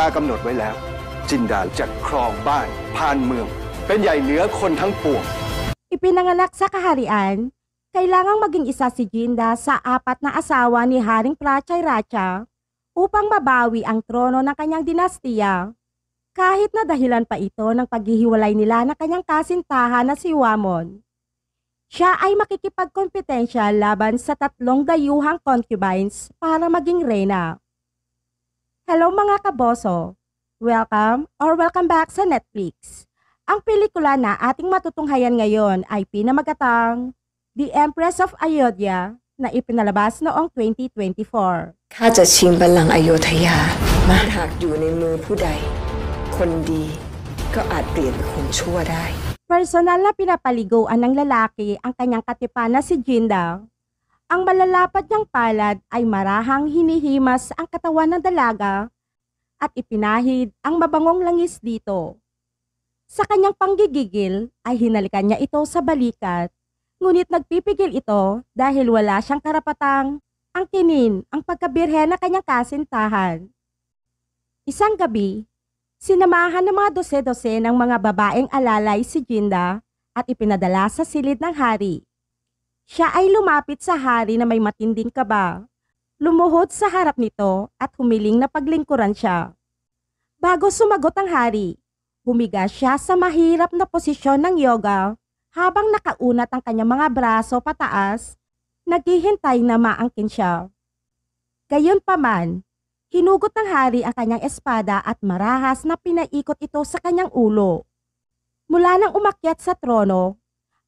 ากำหนดไว้แล้ว จินดาจะครองบ้านพานเมือง เป็นใหญ่เหนือคนทั้งปวง Ipinanganak sa kaharian, kailangang maging isa si Jinda sa 4 na asawa ni Haring Prachayracha upang mabawi ang trono ng kanyang dinastiya. Kahit na dahilan pa ito ng paghihiwalay nila ng kanyang kasintahan na si Wamon. Siya ay makikipagkompetensya laban sa 3 dayuhang concubines para maging reyna. Hello mga kaboso! Welcome back sa Netflix. Ang pelikula na ating matutunghayan ngayon ay pinamagatang The Empress of Ayodhya na ipinalabas noong 2024. ข้าจะชิงบัลลังก์อโยธยามาหากอยู่ในมือผู้ใดคนดีก็อาจเปลี่ยนเป็นคนชั่วได้ Personal na pinapaliguan ng lalaki ang kanyang katipan na si Jinda. Ang malalapad niyang palad ay marahang hinihimas ang katawan ng dalaga at ipinahid ang mabangong langis dito. Sa kanyang panggigigil ay hinalikan niya ito sa balikat, ngunit nagpipigil ito dahil wala siyang karapatang angkinin ang pagkabirhen na kanyang kasintahan. Isang gabi, sinamahan ng mga dose-dose ng mga babaeng alalay si Jinda at ipinadala sa silid ng hari. Siya ay lumapit sa hari na may matinding kaba, lumuhod sa harap nito at humiling na paglingkuran siya. Bago sumagot ang hari, humiga siya sa mahirap na posisyon ng yoga habang nakaunat ang kanyang mga braso pataas, naghihintay na maangkin siya. Gayunpaman, hinugot ng hari ang kanyang espada at marahas na pinaikot ito sa kanyang ulo. Mula nang umakyat sa trono,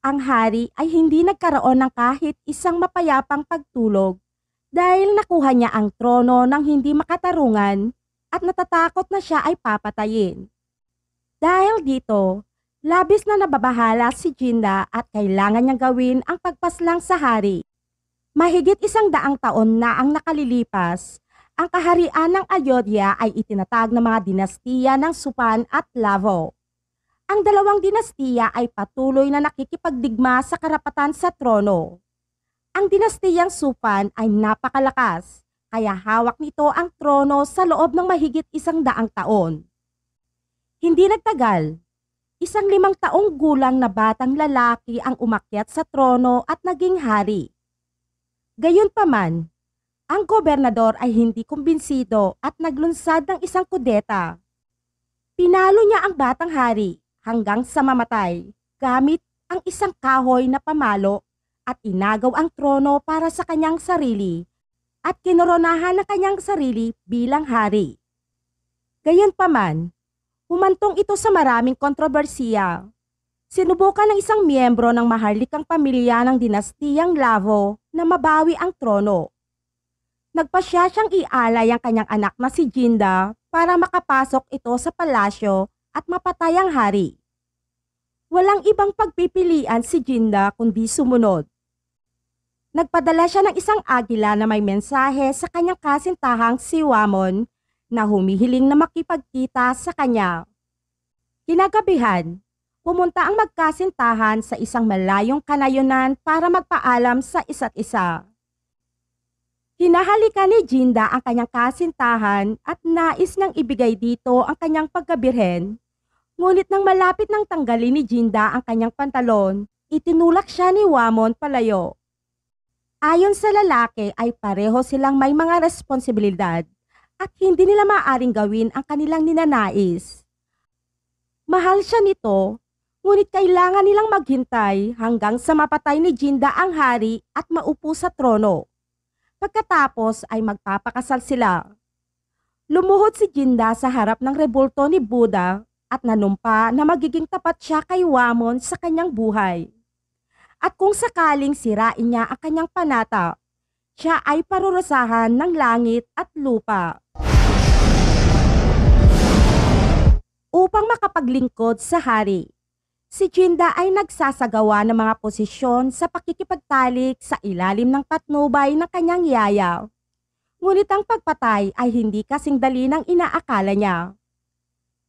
ang hari ay hindi nagkaroon ng kahit isang mapayapang pagtulog dahil nakuha niya ang trono ng hindi makatarungan at natatakot na siya ay papatayin. Dahil dito, labis na nababahala si Jinda at kailangan niyang gawin ang pagpaslang sa hari. Mahigit 100 taon na ang nakalilipas, ang kaharian ng Ayodhya ay itinatag ng mga dinastiya ng Supan at Lavo. Ang dalawang dinastiya ay patuloy na nakikipagdigma sa karapatan sa trono. Ang dinastiyang Supan ay napakalakas, kaya hawak nito ang trono sa loob ng mahigit 100 taon. Hindi nagtagal, 15 taong gulang na batang lalaki ang umakyat sa trono at naging hari. Gayunpaman, ang gobernador ay hindi kumbinsido at naglunsad ng isang kudeta. Pinalo niya ang batang hari hanggang sa mamatay gamit ang isang kahoy na pamalo at inagaw ang trono para sa kanyang sarili at kinoronahan ng kanyang sarili bilang hari. Gayunpaman, humantong ito sa maraming kontrobersiya. Sinubukan ng isang miyembro ng maharlikang pamilya ng dinastiyang Lavo na mabawi ang trono. Nagpasya siyang ialay ang kanyang anak na si Jinda para makapasok ito sa palasyo at mapatay ang hari. Walang ibang pagpipilian si Jinda kundi sumunod. Nagpadala siya ng isang agila na may mensahe sa kanyang kasintahang si Wamon na humihiling na makipagkita sa kanya. Kinagabihan, pumunta ang magkasintahan sa isang malayong kanayunan para magpaalam sa isa't isa. Hinahalikan ni Jinda ang kanyang kasintahan at nais niyang ibigay dito ang kanyang pagkabirhen. Ngunit nang malapit nang tanggalin ni Jinda ang kanyang pantalon, itinulak siya ni Wamon palayo. Ayon sa lalaki ay pareho silang may mga responsibilidad at hindi nila maaaring gawin ang kanilang ninanais. Mahal siya nito, ngunit kailangan nilang maghintay hanggang sa mapatay ni Jinda ang hari at maupo sa trono. Pagkatapos ay magpapakasal sila. Lumuhod si Jinda sa harap ng rebulto ni Buddha at nanumpa na magiging tapat siya kay Wamon sa kanyang buhay. At kung sakaling sirain niya ang kanyang panata, siya ay parurusahan ng langit at lupa. Upang makapaglingkod sa hari, si Jinda ay nagsasagawa ng mga posisyon sa pakikipagtalik sa ilalim ng patnubay ng kanyang yaya. Ngunit ang pagpatay ay hindi kasing dali ng inaakala niya.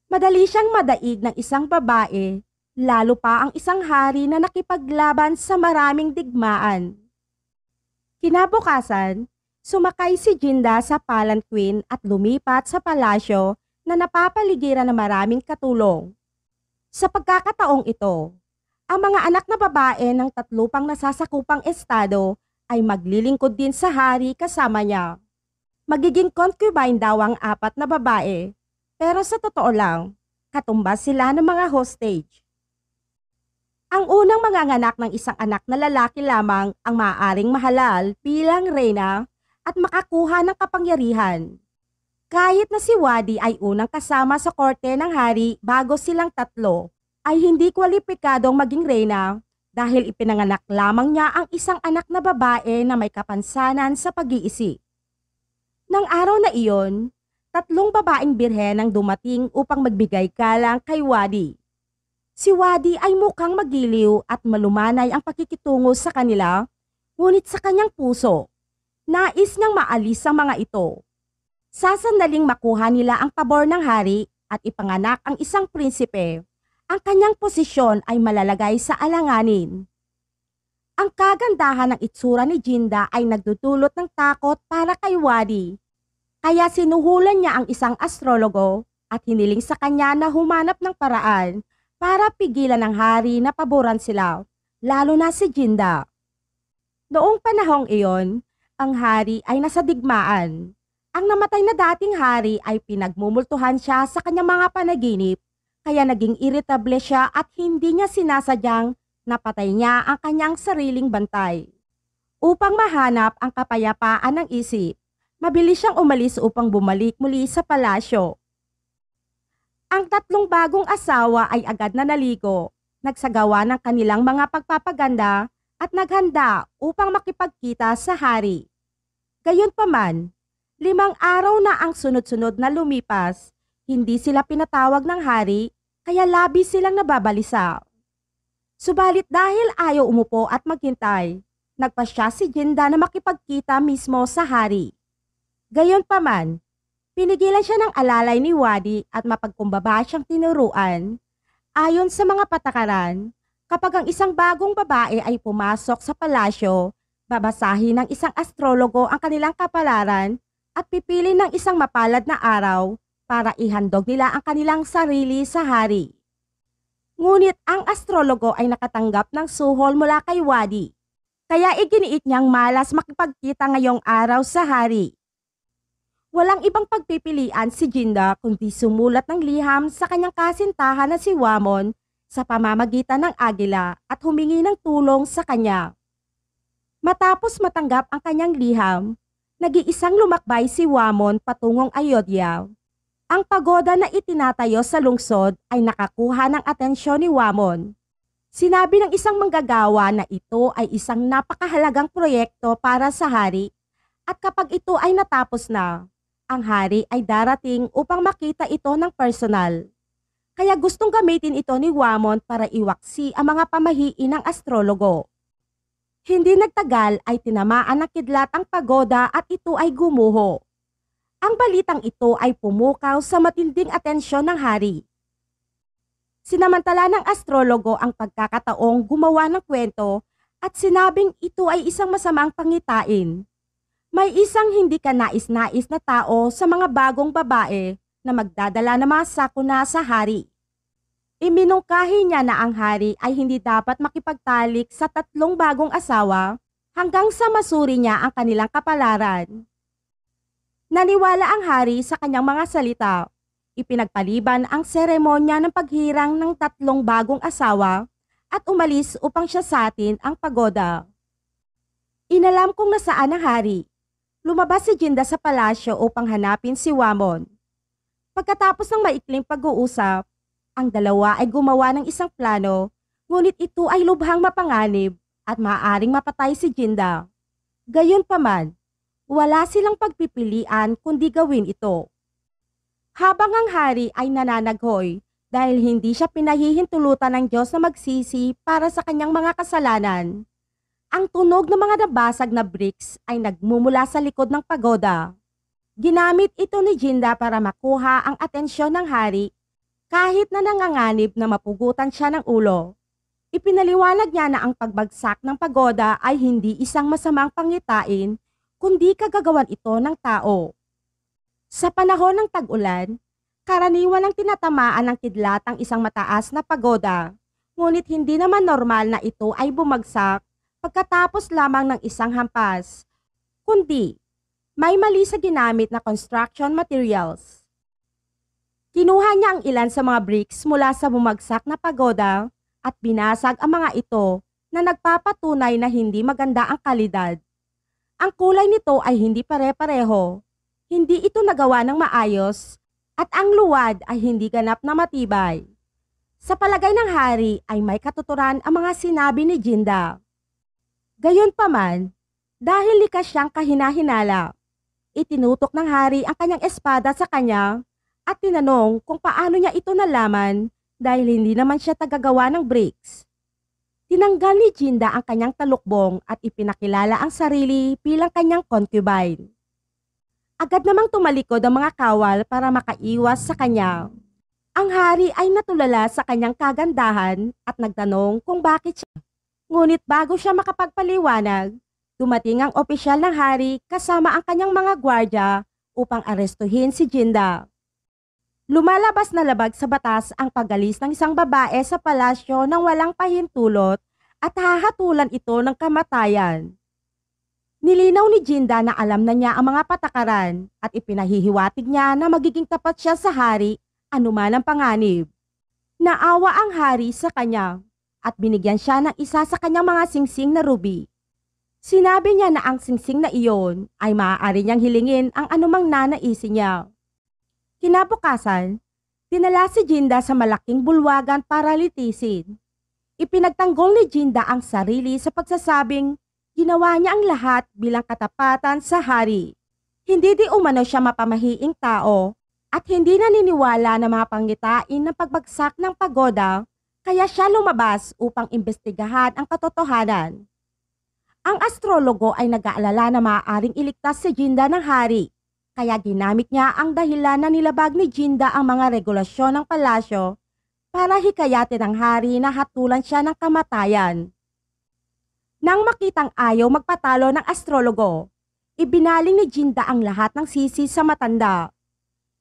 Madali siyang madaig ng isang babae, lalo pa ang isang hari na nakipaglaban sa maraming digmaan. Kinabukasan, sumakay si Jinda sa palanquin at lumipat sa palasyo na napapaligiran ng maraming katulong. Sa pagkakataong ito, ang mga anak na babae ng 3 pang nasasakupang estado ay maglilingkod din sa hari kasama niya. Magiging concubine daw ang 4 na babae, pero sa totoo lang, katumbas sila ng mga hostage. Ang unang manganganak ng isang anak na lalaki lamang ang maaaring mahalal bilang reyna at makakuha ng kapangyarihan. Kahit na si Wadi ay unang kasama sa korte ng hari bago silang 3, ay hindi kwalipikadong maging reyna dahil ipinanganak lamang niya ang isang anak na babae na may kapansanan sa pag-iisip. Nang araw na iyon, 3 babaeng birhen ang dumating upang magbigay galang kay Wadi. Si Wadi ay mukhang magiliw at malumanay ang pakikitungo sa kanila, ngunit sa kanyang puso, nais niyang maalis ang mga ito. Sasandaling makuha nila ang pabor ng hari at ipanganak ang isang prinsipe, ang kanyang posisyon ay malalagay sa alanganin. Ang kagandahan ng itsura ni Jinda ay nagdudulot ng takot para kay Wadi. Kaya sinuhulan niya ang isang astrologo at hiniling sa kanya na humanap ng paraan para pigilan ng hari na paboran sila, lalo na si Jinda. Noong panahong iyon, ang hari ay nasa digmaan. Ang namatay na dating hari ay pinagmumultuhan siya sa kanyang mga panaginip, kaya naging irritable siya at hindi niya sinasadyang napatay niya ang kanyang sariling bantay. Upang mahanap ang kapayapaan ng isip, mabilis siyang umalis upang bumalik muli sa palasyo. Ang 3 bagong asawa ay agad na naligo, nagsagawa ng kanilang mga pagpapaganda at naghanda upang makipagkita sa hari. Gayunpaman, 5 araw na ang sunod-sunod na lumipas, hindi sila pinatawag ng hari kaya labis silang nababalisa. Subalit dahil ayaw umupo at maghintay, nagpasya si Jinda na makipagkita mismo sa hari. Gayunpaman, pinigilan siya ng alalay ni Wadi at mapagkumbaba siyang tinuruan. Ayon sa mga patakaran, kapag ang isang bagong babae ay pumasok sa palasyo, babasahin ng isang astrologo ang kanilang kapalaran at pipili ng isang mapalad na araw para ihandog nila ang kanilang sarili sa hari. Ngunit ang astrologo ay nakatanggap ng suhol mula kay Wadi, kaya iginiit niyang malas makipagkita ngayong araw sa hari. Walang ibang pagpipilian si Jinda kundi sumulat ng liham sa kanyang kasintahan na si Wamon sa pamamagitan ng agila at humingi ng tulong sa kanya. Matapos matanggap ang kanyang liham, nag-iisang lumakbay si Wamon patungong Ayodhya. Ang pagoda na itinatayo sa lungsod ay nakakuha ng atensyon ni Wamon. Sinabi ng isang manggagawa na ito ay isang napakahalagang proyekto para sa hari at kapag ito ay natapos na, ang hari ay darating upang makita ito ng personal. Kaya gustong gamitin ito ni Wamon para iwaksi ang mga pamahiin ng astrologo. Hindi nagtagal ay tinamaan ng kidlat ang pagoda at ito ay gumuho. Ang balitang ito ay pumukaw sa matinding atensyon ng hari. Sinamantala ng astrologo ang pagkakataong gumawa ng kwento at sinabing ito ay isang masamang pangitain. May isang hindi kanais-nais na tao sa mga bagong babae na magdadala ng mga sakuna sa hari. Iminungkahi niya na ang hari ay hindi dapat makipagtalik sa 3 bagong asawa hanggang sa masuri niya ang kanilang kapalaran. Naniwala ang hari sa kanyang mga salita. Ipinagpaliban ang seremonya ng paghirang ng 3 bagong asawa at umalis upang siya sa atin ang pagoda. Inalam kung nasaan ang hari. Lumabas si Jinda sa palasyo upang hanapin si Wamon. Pagkatapos ng maikling pag-uusap, ang dalawa ay gumawa ng isang plano, ngunit ito ay lubhang mapanganib at maaaring mapatay si Jinda. Gayunpaman, wala silang pagpipilian kundi gawin ito. Habang ang hari ay nananaghoy dahil hindi siya pinahihintulutan ng Diyos na magsisi para sa kanyang mga kasalanan, ang tunog ng mga nabasag na bricks ay nagmumula sa likod ng pagoda. Ginamit ito ni Jinda para makuha ang atensyon ng hari kahit na nanganganib na mapugutan siya ng ulo. Ipinaliwanag niya na ang pagbagsak ng pagoda ay hindi isang masamang pangitain kundi kagagawan ito ng tao. Sa panahon ng tag-ulan, Karaniwan ang tinatamaan ng kidlat ang isang mataas na pagoda, ngunit hindi naman normal na ito ay bumagsak pagkatapos lamang ng isang hampas, kundi may mali sa ginamit na construction materials. Kinuha niya ang ilan sa mga bricks mula sa bumagsak na pagoda at binasag ang mga ito na nagpapatunay na hindi maganda ang kalidad. Ang kulay nito ay hindi pare-pareho, hindi ito nagawa ng maayos, at ang luwad ay hindi ganap na matibay. Sa palagay ng hari ay may katuturan ang mga sinabi ni Jinda. Gayunpaman, dahil likas siyang kahina-hinala, itinutok ng hari ang kanyang espada sa kanya at tinanong kung paano niya ito nalaman dahil hindi naman siya tagagawa ng bricks. Tinanggal ni Jinda ang kanyang talukbong at ipinakilala ang sarili bilang kanyang concubine. Agad namang tumalikod ang mga kawal para makaiwas sa kanya. Ang hari ay natulala sa kanyang kagandahan at nagtanong kung bakit siya. Ngunit bago siya makapagpaliwanag, dumating ang opisyal ng hari kasama ang kanyang mga gwardya upang arestuhin si Jinda. Lumalabas na labag sa batas ang pagalis ng isang babae sa palasyo nang walang pahintulot at hahatulan ito ng kamatayan. Nilinaw ni Jinda na alam na niya ang mga patakaran at ipinahihiwatig niya na magiging tapat siya sa hari anuman ang panganib. Naawa ang hari sa kanya at binigyan siya ng isa sa kanyang mga singsing na ruby. Sinabi niya na ang singsing na iyon ay maaari niyang hilingin ang anumang nanaisin niya. Kinabukasan, dinala si Jinda sa malaking bulwagan para litisin. Ipinagtanggol ni Jinda ang sarili sa pagsasabing ginawa niya ang lahat bilang katapatan sa hari. Hindi di umano siya mapamahiing tao at hindi naniniwala na mga panggitain ng pagbagsak ng pagoda, kaya siya lumabas upang imbestigahan ang katotohanan. Ang astrologo ay nag-aalala na maaaring iligtas si Jinda ng hari, kaya ginamit niya ang dahilan na nilabag ni Jinda ang mga regulasyon ng palasyo para hikayatin ang hari na hatulan siya ng kamatayan. Nang makitang ayaw magpatalo ng astrologo, ibinaling ni Jinda ang lahat ng sisi sa matanda.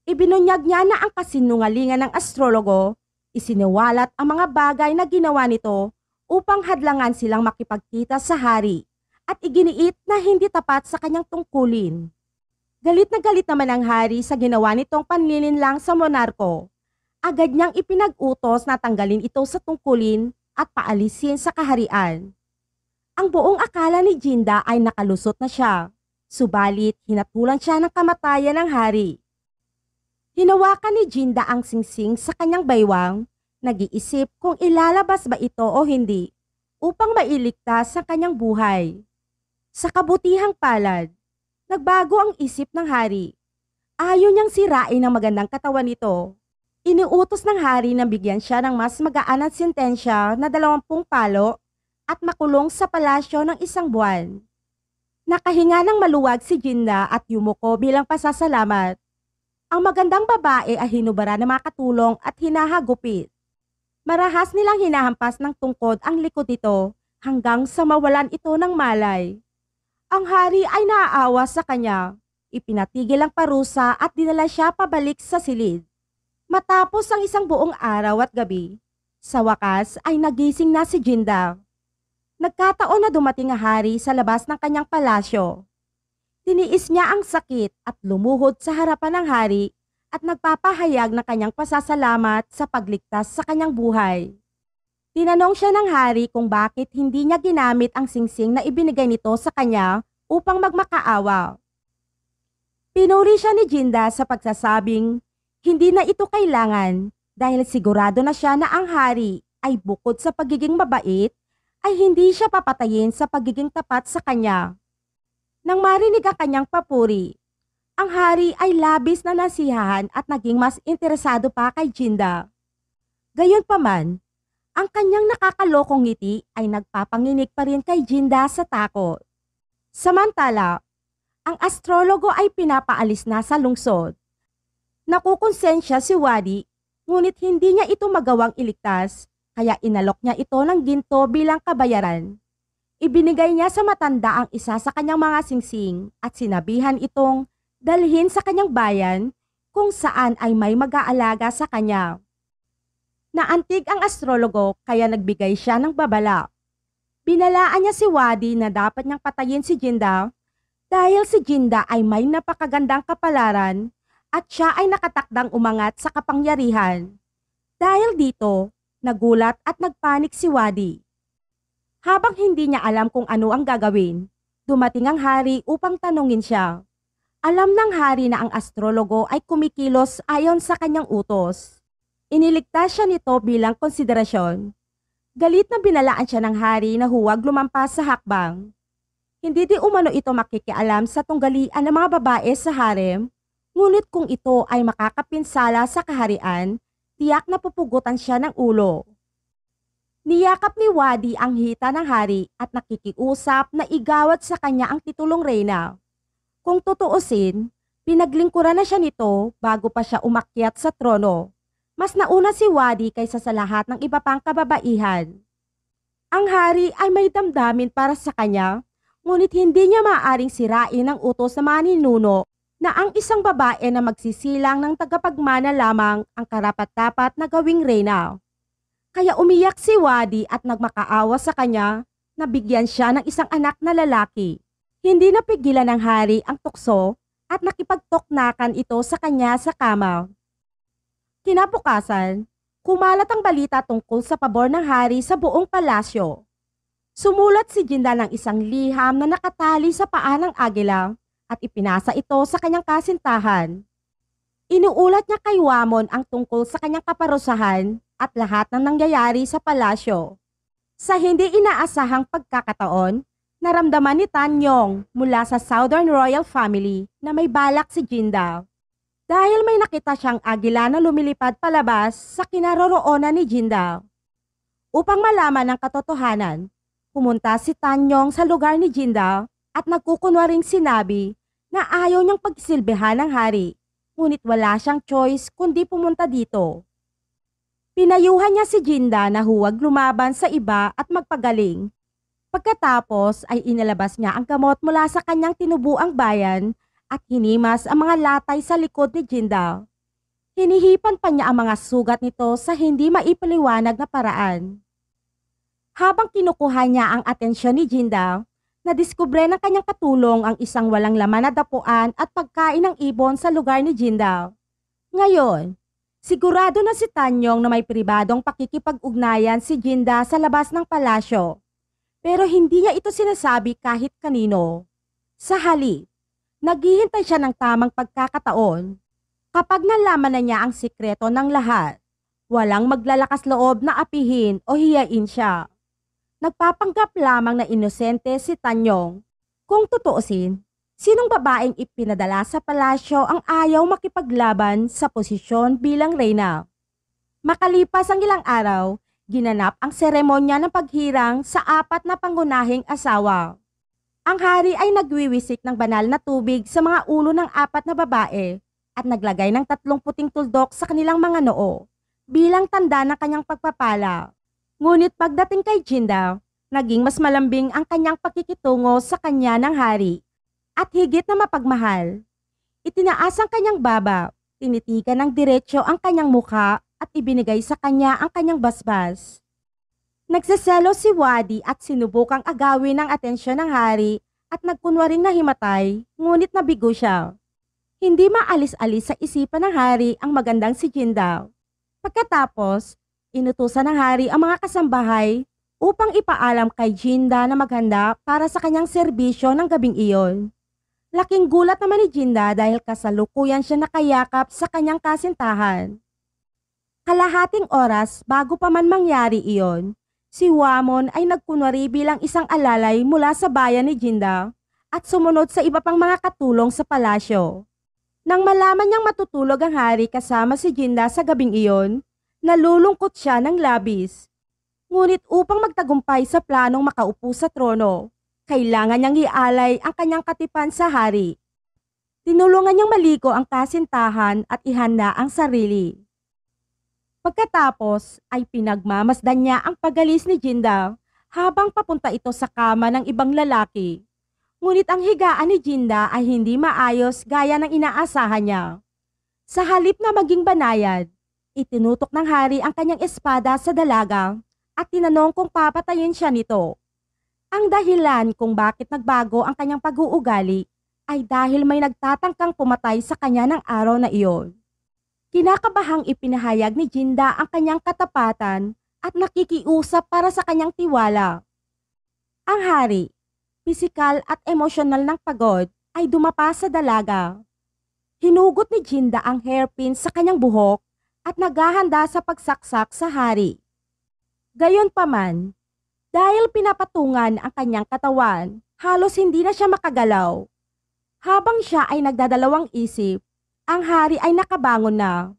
Ibinunyag niya na ang kasinungalingan ng astrologo, isiniwalat ang mga bagay na ginawa nito upang hadlangan silang makipagkita sa hari at iginiit na hindi tapat sa kanyang tungkulin. Galit na galit naman ang hari sa ginawa nitong panlilinlang sa monarko. Agad niyang ipinag-utos na tanggalin ito sa tungkulin at paalisin sa kaharian. Ang buong akala ni Jinda ay nakalusot na siya, subalit hinatulan siya ng kamatayan ng hari. Hinawakan ni Jinda ang singsing sa kanyang baywang, nag-iisip kung ilalabas ba ito o hindi upang mailigtas sa kanyang buhay. Sa kabutihang palad, nagbago ang isip ng hari. Ayaw niyang sirain ang magandang katawan nito. Iniutos ng hari na bigyan siya ng mas magaan na sentensya na 20 palo at makulong sa palasyo ng 1 buwan. Nakahinga ng maluwag si Jinda at yumuko bilang pasasalamat. Ang magandang babae ay hinubara ng mga katulong at hinahagupit. Marahas nilang hinahampas ng tungkod ang likod nito hanggang sa mawalan ito ng malay. Ang hari ay naaawa sa kanya. Ipinatigil ang parusa at dinala siya pabalik sa silid. Matapos ang 1 buong araw at gabi, sa wakas ay nagising na si Jinda. Nagkataon na dumating ang hari sa labas ng kanyang palasyo. Tiniis niya ang sakit at lumuhod sa harapan ng hari at nagpapahayag ng kanyang pasasalamat sa pagligtas sa kanyang buhay. Tinanong siya ng hari kung bakit hindi niya ginamit ang singsing na ibinigay nito sa kanya upang magmakaawa. Pinuri siya ni Jinda sa pagsasabing hindi na ito kailangan dahil sigurado na siya na ang hari ay bukod sa pagiging mabait, ay hindi siya papatayin sa pagiging tapat sa kanya. Nang marinig ang kanyang papuri, ang hari ay labis na nasiyahan at naging mas interesado pa kay Jinda. Gayunpaman, ang kanyang nakakalokong ngiti ay nagpapanginig pa rin kay Jinda sa takot. Samantala, ang astrologo ay pinapaalis na sa lungsod. Nakukonsensya si Wadi, ngunit hindi niya ito magawang iligtas, kaya inalok niya ito ng ginto bilang kabayaran. Ibinigay niya sa matanda ang isa sa kanyang mga singsing at sinabihan itong dalhin sa kanyang bayan kung saan ay may mag-aalaga sa kanya. Naantig ang astrologo kaya nagbigay siya ng babala. Binalaan niya si Wadi na dapat niyang patayin si Jinda dahil si Jinda ay may napakagandang kapalaran at siya ay nakatakdang umangat sa kapangyarihan. Dahil dito, nagulat at nagpanik si Wadi. Habang hindi niya alam kung ano ang gagawin, dumating ang hari upang tanungin siya. Alam ng hari na ang astrologo ay kumikilos ayon sa kanyang utos. Iniligtas siya nito bilang konsiderasyon. Galit na binalaan siya ng hari na huwag lumampas sa hakbang. Hindi di umano ito makikialam sa tunggalian ng mga babae sa harem, ngunit kung ito ay makakapinsala sa kaharian, tiyak na pupugutan siya ng ulo. Niyakap ni Wadi ang hita ng hari at nakikiusap na igawad sa kanya ang titulong reyna. Kung tutuusin, pinaglingkuran na siya nito bago pa siya umakyat sa trono. Mas nauna si Wadi kaysa sa lahat ng iba pang kababaihan. Ang hari ay may damdamin para sa kanya, ngunit hindi niya maaaring sirain ang utos ng mga ninuno na ang isang babae na magsisilang ng tagapagmana lamang ang karapat-dapat na gawing reyna. Kaya umiyak si Wadi at nagmakaawa sa kanya na bigyan siya ng isang anak na lalaki. Hindi napigilan ng hari ang tukso at nakipagtoknakan ito sa kanya sa kama. Kinabukasan, kumalat ang balita tungkol sa pabor ng hari sa buong palasyo. Sumulat si Jinda ng isang liham na nakatali sa paa ng agila at ipinasa ito sa kanyang kasintahan. Inuulat niya kay Wamon ang tungkol sa kanyang kaparusahan at lahat ng nangyayari sa palasyo. Sa hindi inaasahang pagkakataon, naramdaman ni Tanyong mula sa Southern Royal Family na may balak si Jinda. Dahil may nakita siyang agila na lumilipad palabas sa kinaroroonan ni Jinda. Upang malaman ang katotohanan, pumunta si Tanyong sa lugar ni Jinda at nagkukunwaring sinabi na ayaw niyang pagsilbihan ng hari, ngunit wala siyang choice kundi pumunta dito. Pinayuhan niya si Jinda na huwag lumaban sa iba at magpagaling. Pagkatapos ay inilabas niya ang gamot mula sa kanyang tinubuang bayan at hinimas ang mga latay sa likod ni Jinda. Hinihipan pa niya ang mga sugat nito sa hindi maipaliwanag na paraan. Habang kinukuha niya ang atensyon ni Jinda, nadiskubre ng kanyang katulong ang isang walang laman na dapuan at pagkain ng ibon sa lugar ni Jinda. Ngayon, sigurado na si Tanyong na may pribadong pakikipag-ugnayan si Jinda sa labas ng palasyo. Pero hindi niya ito sinasabi kahit kanino. Sa halip, naghihintay siya ng tamang pagkakataon. Kapag nalaman na niya ang sikreto ng lahat, walang maglalakas loob na apihin o hiyain siya. Nagpapanggap lamang na inosente si Tanyong. Kung tutuusin, sinong babaeng ipinadala sa palasyo ang ayaw makipaglaban sa posisyon bilang reyna? Makalipas ang ilang araw, ginanap ang seremonya ng paghirang sa 4 na pangunahing asawa. Ang hari ay nagwiwisik ng banal na tubig sa mga ulo ng 4 na babae at naglagay ng 3 puting tuldok sa kanilang mga noo bilang tanda ng kanyang pagpapala. Ngunit pagdating kay Jinda, naging mas malambing ang kanyang pakikitungo sa kanya ng hari at higit na mapagmahal. Itinaas ang kanyang baba, tinitigan ng diretsyo ang kanyang mukha at ibinigay sa kanya ang kanyang basbas. Nagsaselo si Wadi at sinubukang agawin ang atensyon ng hari at nagkunwaring nahimatay, ngunit nabigo siya. Hindi maalis-alis sa isipan ng hari ang magandang si Jinda. Pagkatapos, inutusan ng hari ang mga kasambahay upang ipaalam kay Jinda na maghanda para sa kanyang serbisyo ng gabing iyon. Laking gulat naman ni Jinda dahil kasalukuyan siya nakayakap sa kanyang kasintahan. Kalahating oras bago pa man mangyari iyon, si Wamon ay nagkunwari bilang isang alalay mula sa bayan ni Jinda at sumunod sa iba pang mga katulong sa palasyo. Nang malaman niyang matutulog ang hari kasama si Jinda sa gabing iyon, nalulungkot siya ng labis. Ngunit upang magtagumpay sa planong makaupo sa trono, kailangan niyang ialay ang kanyang katipan sa hari. Tinulungan niyang maligo ang kasintahan at ihanda ang sarili. Pagkatapos ay pinagmamasdan niya ang pagalis ni Jinda habang papunta ito sa kama ng ibang lalaki. Ngunit ang higaan ni Jinda ay hindi maayos gaya ng inaasahan niya. Sa halip na maging banayad, itinutok ng hari ang kanyang espada sa dalaga at tinanong kung papatayin siya nito. Ang dahilan kung bakit nagbago ang kanyang pag-uugali ay dahil may nagtatangkang pumatay sa kanya ng araw na iyon. Kinakabahang ipinahayag ni Jinda ang kanyang katapatan at nakikiusap para sa kanyang tiwala. Ang hari, pisikal at emosyonal ng pagod, ay dumapa sa dalaga. Hinugot ni Jinda ang hairpin sa kanyang buhok at naghahanda sa pagsaksak sa hari. Gayunpaman, dahil pinapatungan ang kanyang katawan, halos hindi na siya makagalaw. Habang siya ay nagdadalawang isip, ang hari ay nakabangon na.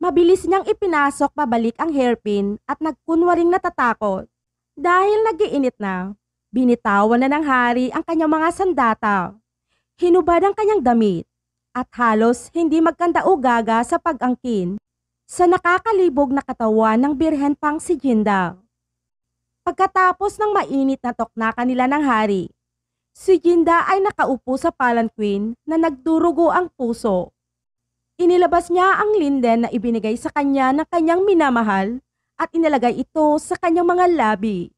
Mabilis niyang ipinasok pabalik ang hairpin at nagkunwaring natatakot. Dahil nagiinit na, binitawan na ng hari ang kanyang mga sandata. Hinubad ang kanyang damit at halos hindi magkandaugaga sa pag-angkin sa nakakalibog na katawan ng birhen pang si Jinda. Pagkatapos ng mainit na toknakan nila ng hari, si Jinda ay nakaupo sa palanquin na nagdurugo ang puso. Inilabas niya ang linden na ibinigay sa kanya ng kanyang minamahal at inilagay ito sa kanyang mga labi.